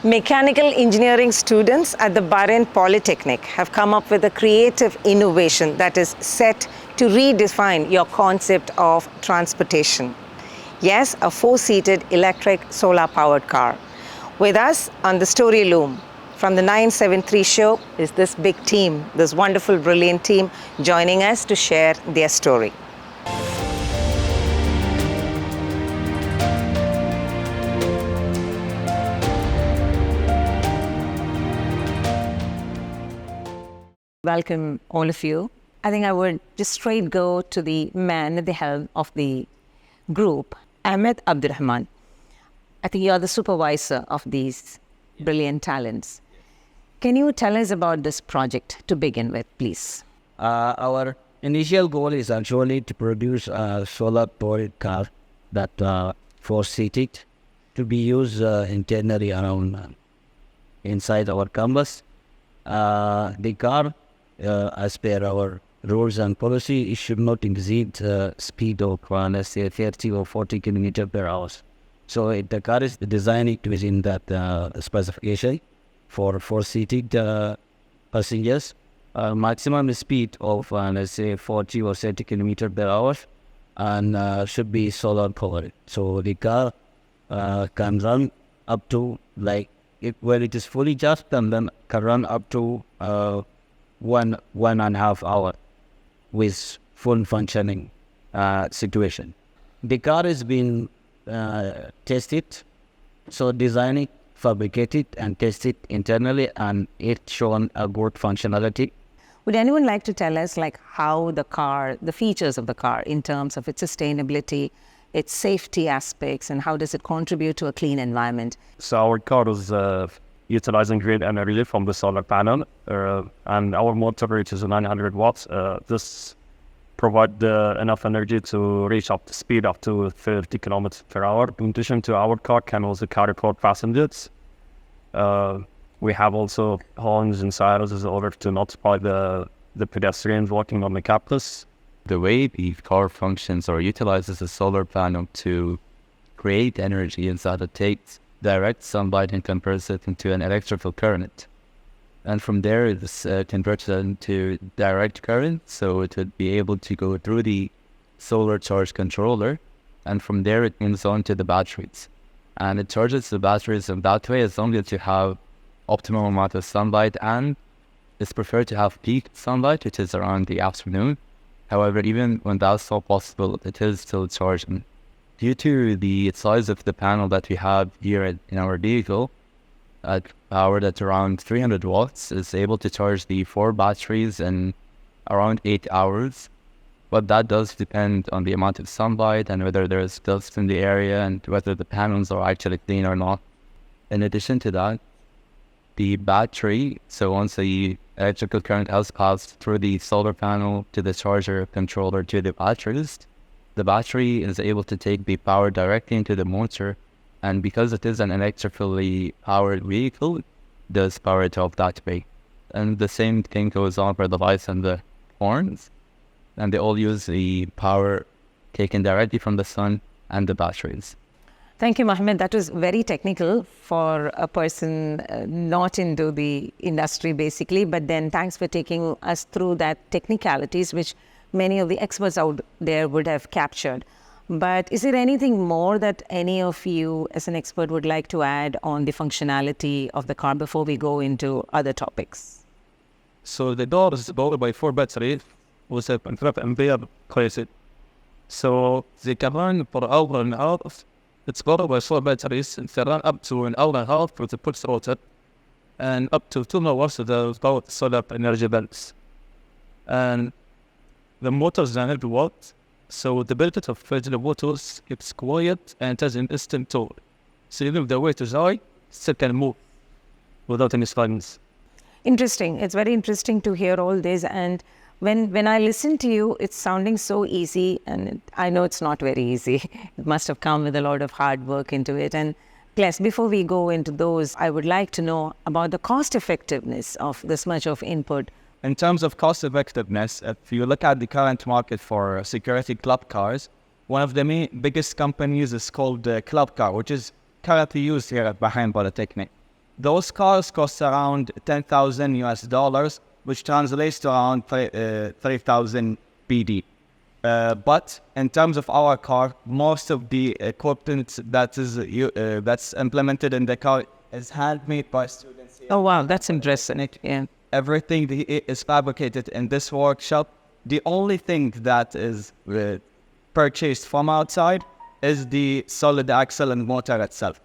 Mechanical engineering students at the Bahrain Polytechnic have come up with a creative innovation that is set to redefine your concept of transportation. Yes, a four-seated electric solar-powered car. With us on the Story Loom from the 973 show is this big team, this wonderful, brilliant team joining us to share their story. Welcome, all of you. I think I would just straight go to the man at the helm of the group, Ahmed Abdurrahman. I think you're the supervisor of these brilliant talents. Can you tell us about this project to begin with, please? Our initial goal is actually to produce a solar-powered car that four-seated to be used internally around inside our campus. The car, as per our rules and policy, it should not exceed speed of, let's say, 30 or 40 kilometers per hour. So the car is designed within that specification for four-seated passengers. Maximum speed of, let's say, 40 or 30 kilometers per hour, and should be solar powered. So the car can run up to, like, when it is fully charged, and then can run up to 1.5 hours with full functioning situation. The car has been tested, so designed, fabricated and tested internally, and it's shown a good functionality. Would anyone like to tell us how the car, the features of the car in terms of its sustainability, its safety aspects, and how does it contribute to a clean environment? So our car is utilizing green energy from the solar panel, and our motor, which is 900 watts, this provide enough energy to reach up to speed up to 30 kilometers per hour. In addition to, our car can also carry 4 passengers. We have also horns and sirens in order to notify the pedestrians walking on the campus. The way the car functions or utilizes a solar panel to create energy inside, it takes direct sunlight and converts it into an electrical current. And from there, it's converted into direct current, so it would be able to go through the solar charge controller, and from there it moves on to the batteries. And it charges the batteries in that way as long as you have optimum amount of sunlight, and it's preferred to have peak sunlight, which is around the afternoon. However, even when that's not possible, it is still charging. Due to the size of the panel that we have here in our vehicle, powered at around 300 watts, is able to charge the 4 batteries in around 8 hours. But that does depend on the amount of sunlight and whether there's dust in the area and whether the panels are actually clean or not. In addition to that, the battery, so once the electrical current has passed through the solar panel to the charger controller to the batteries, the battery is able to take the power directly into the motor, and because it is an electrically powered vehicle, it does power it off that way. And the same thing goes on for the lights and the horns, and they all use the power taken directly from the sun and the batteries. Thank you, Mohammed. That was very technical for a person not into the industry, basically. But then thanks for taking us through that technicalities, which many of the experts out there would have captured. But is there anything more that any of you as an expert would like to add on the functionality of the car before we go into other topics? So the door is powered by 4 batteries with a 12 ampere crazy. So they can run for an hour and a half. It's powered by 4 batteries, and they run up to an hour and a half with the push rotor, and up to 2 hours with the solar energy belts. And the motor is 900 watts, so the benefit of the motors, it's quiet and it has an instant torque. So even if the weight is high, it still can move without any slidings. Interesting. It's very interesting to hear all this. And when I listen to you, it's sounding so easy, and I know it's not very easy. It must have come with a lot of hard work into it. And Claes, before we go into those, I would like to know about the cost effectiveness of this much of input. In terms of cost effectiveness, if you look at the current market for security club cars, one of the biggest companies is called Club Car, which is currently used here at Bahrain Polytechnic. Those cars cost around 10,000 US dollars, which translates to around 3,000 BD. But in terms of our car, most of the equipment that's implemented in the car is handmade by students here. Oh, wow, that's impressive. Yeah. Everything is fabricated in this workshop. The only thing that is purchased from outside is the solid axle and motor itself.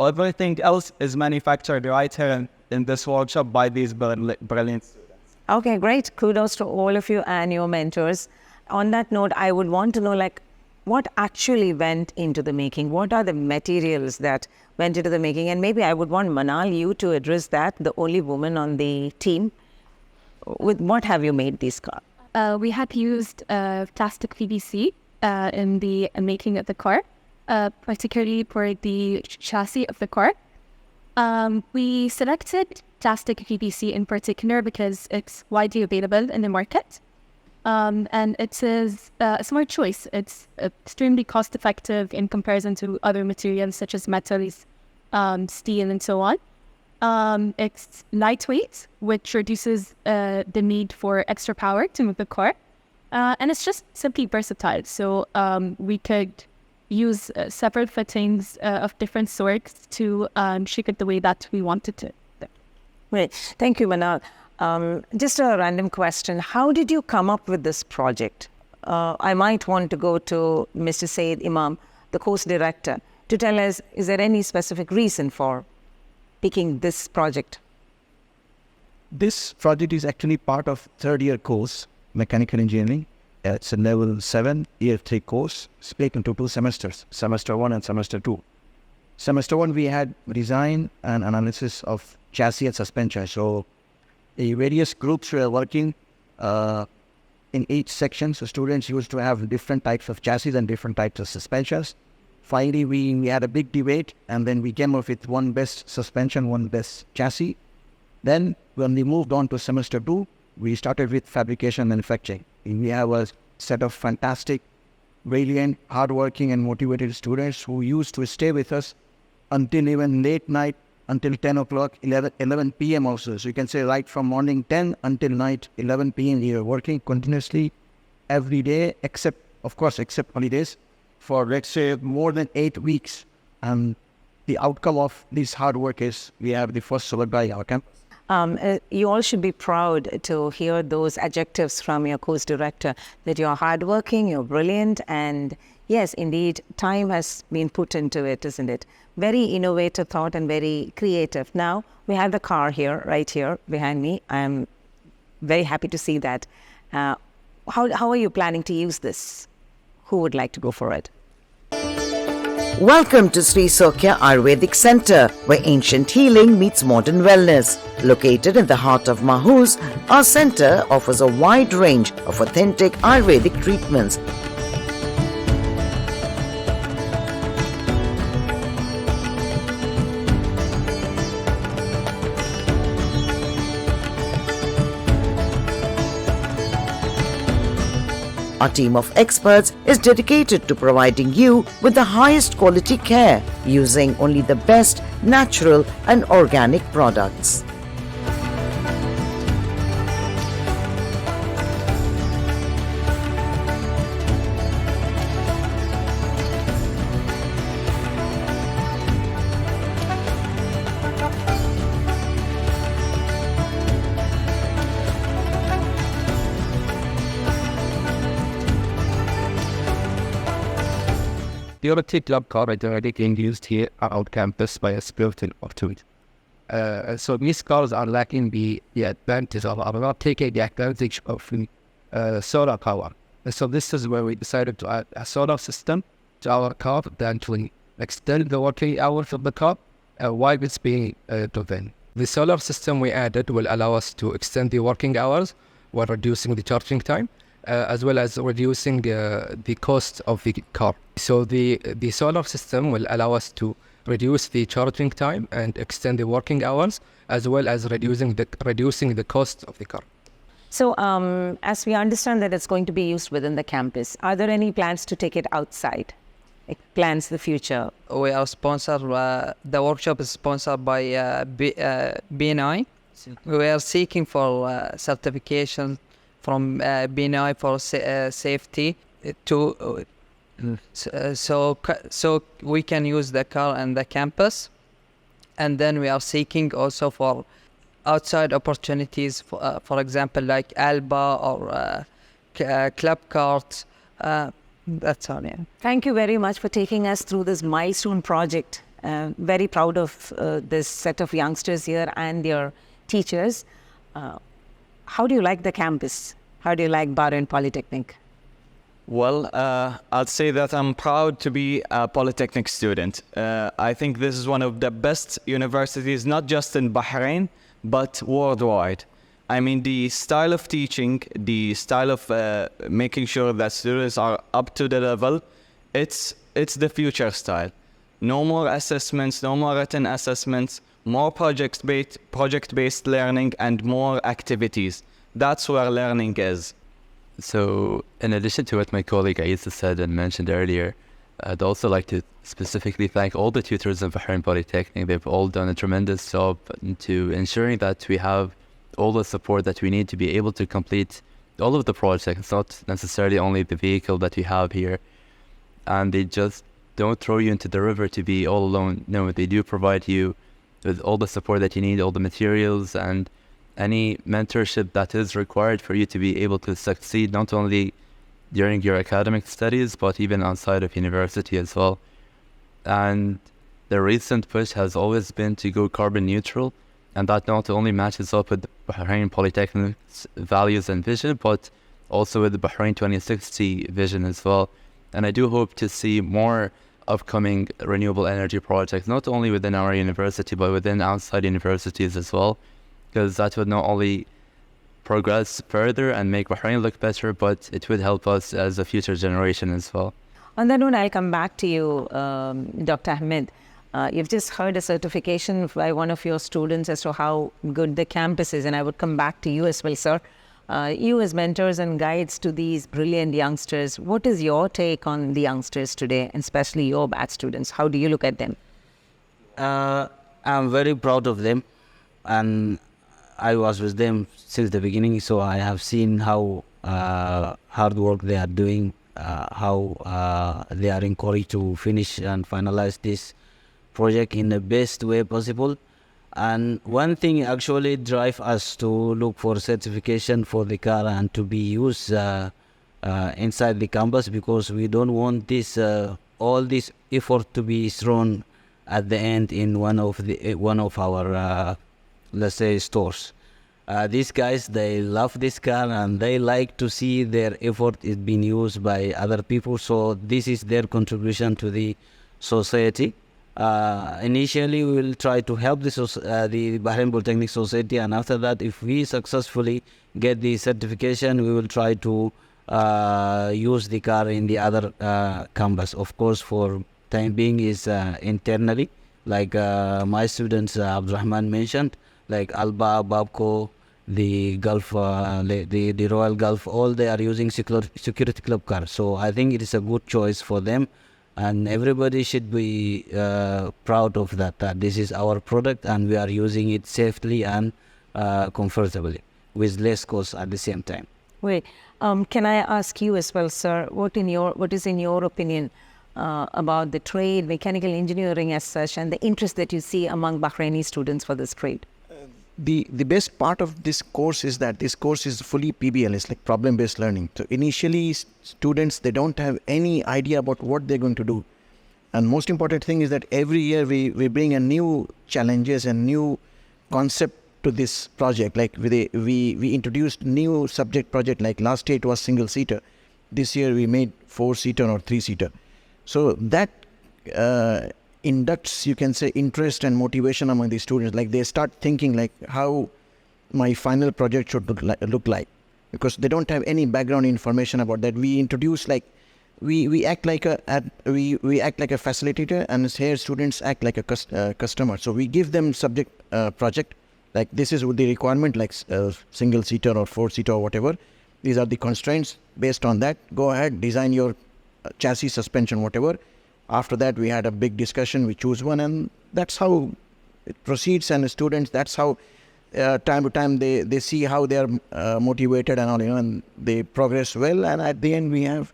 Everything else is manufactured right here in this workshop by these brilliant students. Okay, great. Kudos to all of you and your mentors. On that note, I would want to know, like, what actually went into the making? What are the materials that went into the making? And maybe I would want Manal, you to address that, the only woman on the team. With what have you made these cars? We had used plastic PVC in the making of the car, particularly for the chassis of the car. We selected plastic PVC in particular because it's widely available in the market. And it is a smart choice. It's extremely cost effective in comparison to other materials such as metals, steel, and so on. It's lightweight, which reduces the need for extra power to move the car. And it's just simply versatile. So we could use several fittings of different sorts to shape it the way that we wanted to. Great. Thank you, Manal. Just a random question. How did you come up with this project? I might want to go to Mr. Saeed Imam, the course director, to tell us, is there any specific reason for picking this project? This project is actually part of third year course, Mechanical Engineering. It's a level 7, year 3 course, split into 2 semesters, semester 1 and semester 2. Semester 1, we had design and analysis of chassis and suspension. So the various groups were working in each section. So students used to have different types of chassis and different types of suspensions. Finally, we had a big debate, and then we came up with one best suspension, one best chassis. Then when we moved on to semester 2, we started with fabrication and manufacturing. We have a set of fantastic, brilliant, hardworking and motivated students who used to stay with us until even late night, until 10 o'clock, 11 p.m. also. So you can say right from morning 10 until night 11 p.m. we are working continuously every day, except holidays, for let's say more than 8 weeks. And the outcome of this hard work is we have the first solar by our campus. You all should be proud to hear those adjectives from your course director, that you're hardworking, you're brilliant, and yes, indeed, time has been put into it, isn't it? Very innovative thought and very creative. Now, we have the car here, right here behind me. I'm very happy to see that. How are you planning to use this? Who would like to go for it? Welcome to Sri Sokya Ayurvedic Center, where ancient healing meets modern wellness. Located in the heart of Mahuz, our center offers a wide range of authentic Ayurvedic treatments. Our team of experts is dedicated to providing you with the highest quality care using only the best natural and organic products. The other club car is already being used here at our campus by a skilled of two. So these cars are lacking the advantage of, are not taking the advantage of solar power. And so this is where we decided to add a solar system to our car that will extend the working hours of the car while it's being driven. The solar system we added will allow us to extend the working hours while reducing the charging time, as well as reducing the cost of the car. So the solar system will allow us to reduce the charging time and extend the working hours, as well as reducing the cost of the car. So as we understand that it's going to be used within the campus, are there any plans to take it outside? plans the future? We are sponsored, the workshop is sponsored by BNI. We are seeking for certification from BNI for safety to so we can use the car on the campus. And then we are seeking also for outside opportunities, for example, like Alba or club carts. That's all, yeah. Thank you very much for taking us through this milestone project. Very proud of this set of youngsters here and their teachers. How do you like the campus? How do you like Bahrain Polytechnic? Well, I'll say that I'm proud to be a Polytechnic student. I think this is one of the best universities, not just in Bahrain, but worldwide. I mean, the style of teaching, the style of making sure that students are up to the level, it's the future style. No more assessments, no more written assessments, more project-based learning and more activities. That's where learning is. So, in addition to what my colleague Isa said and mentioned earlier, I'd also like to specifically thank all the tutors of Bahrain Polytechnic. They've all done a tremendous job into ensuring that we have all the support that we need to be able to complete all of the projects, not necessarily only the vehicle that we have here. And they just don't throw you into the river to be all alone. No, they do provide you with all the support that you need, all the materials, and any mentorship that is required for you to be able to succeed, not only during your academic studies, but even outside of university as well. And the recent push has always been to go carbon neutral, and that not only matches up with Bahrain Polytechnic's values and vision, but also with the Bahrain 2060 vision as well. And I do hope to see more upcoming renewable energy projects, not only within our university, but within outside universities as well, because that would not only progress further and make Bahrain look better, but it would help us as a future generation as well. On that note, I'll come back to you, Dr. Ahmed. You've just heard a certification by one of your students as to how good the campus is, and I would come back to you as well, sir. You as mentors and guides to these brilliant youngsters, what is your take on the youngsters today, and especially your batch students? How do you look at them? I'm very proud of them, and I was with them since the beginning, so I have seen how hard work they are doing, how they are encouraged to finish and finalize this project in the best way possible. And one thing actually drive us to look for certification for the car and to be used inside the campus, because we don't want this all this effort to be thrown at the end in one of our let's say stores. These guys, they love this car and they like to see their effort is being used by other people, so this is their contribution to the society. Initially we will try to help the Bahrain Polytechnic Society, and after that, if we successfully get the certification, we will try to use the car in the other campus. Of course, for time being is internally, like my students Abdurrahman mentioned, like Alba, Babco, the Gulf, the Royal Gulf, all they are using security club cars. So I think it is a good choice for them, and everybody should be proud of that. This is our product, and we are using it safely and comfortably with less cost at the same time. Wait, can I ask you as well, sir? What is in your opinion about the trade, mechanical engineering as such, and the interest that you see among Bahraini students for this trade? The best part of this course is that this course is fully PBL. It's like problem-based learning. So initially, students, they don't have any idea about what they're going to do. And most important thing is that every year we bring a new challenges and new concept to this project. Like we introduced new subject project. Like last year it was single-seater. This year we made 4-seater or 3-seater. So that inducts, you can say, interest and motivation among the students. Like they start thinking like how my final project should look like, because they don't have any background information about that. We introduce like we act like a facilitator, and here students act like a customer. So we give them subject project, like this is the requirement, like single seater or 4-seater or whatever. These are the constraints. Based on that, go ahead, design your chassis, suspension, whatever, After that, we had a big discussion. We choose one, and that's how it proceeds. And the students, that's how time to time they see how they are motivated and all, and they progress well. And at the end, we have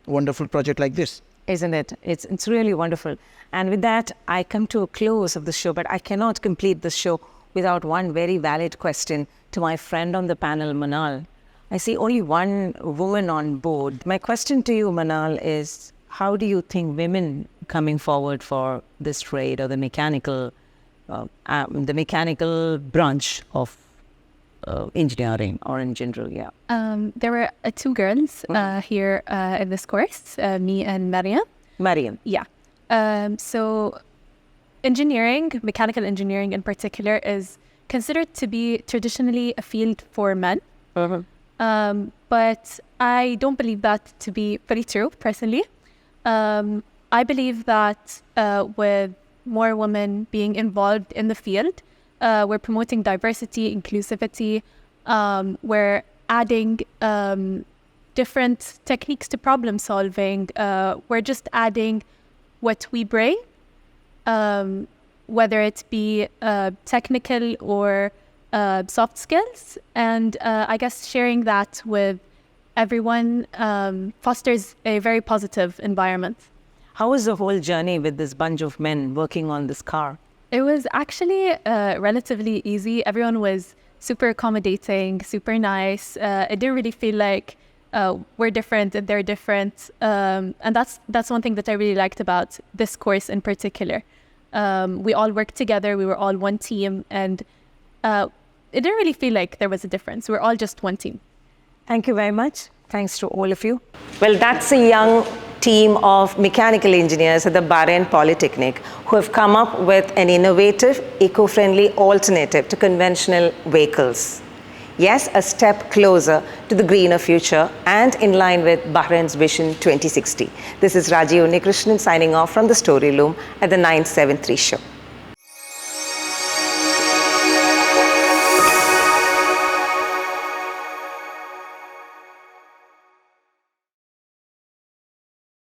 a wonderful project like this. Isn't it? It's really wonderful. And with that, I come to a close of the show, but I cannot complete the show without one very valid question to my friend on the panel, Manal. I see only one woman on board. My question to you, Manal, is how do you think women coming forward for this trade or the mechanical branch of engineering or in general? Yeah. There were two girls here in this course, me and Mariam. Mariam. Yeah. So engineering, mechanical engineering in particular, is considered to be traditionally a field for men. But I don't believe that to be very true, personally. I believe that with more women being involved in the field, we're promoting diversity, inclusivity, we're adding different techniques to problem solving. We're just adding what we bring, whether it be technical or soft skills. And I guess sharing that with everyone fosters a very positive environment. How was the whole journey with this bunch of men working on this car? It was actually relatively easy. Everyone was super accommodating, super nice. It didn't really feel like we're different and they're different. And that's one thing that I really liked about this course in particular. We all worked together. We were all one team. And it didn't really feel like there was a difference. We're all just one team. Thank you very much. Thanks to all of you. Well, that's a young team of mechanical engineers at the Bahrain Polytechnic who have come up with an innovative, eco-friendly alternative to conventional vehicles. Yes, a step closer to the greener future and in line with Bahrain's Vision 2060. This is Raji Unnikrishnan signing off from the Story Loom at the 973 show.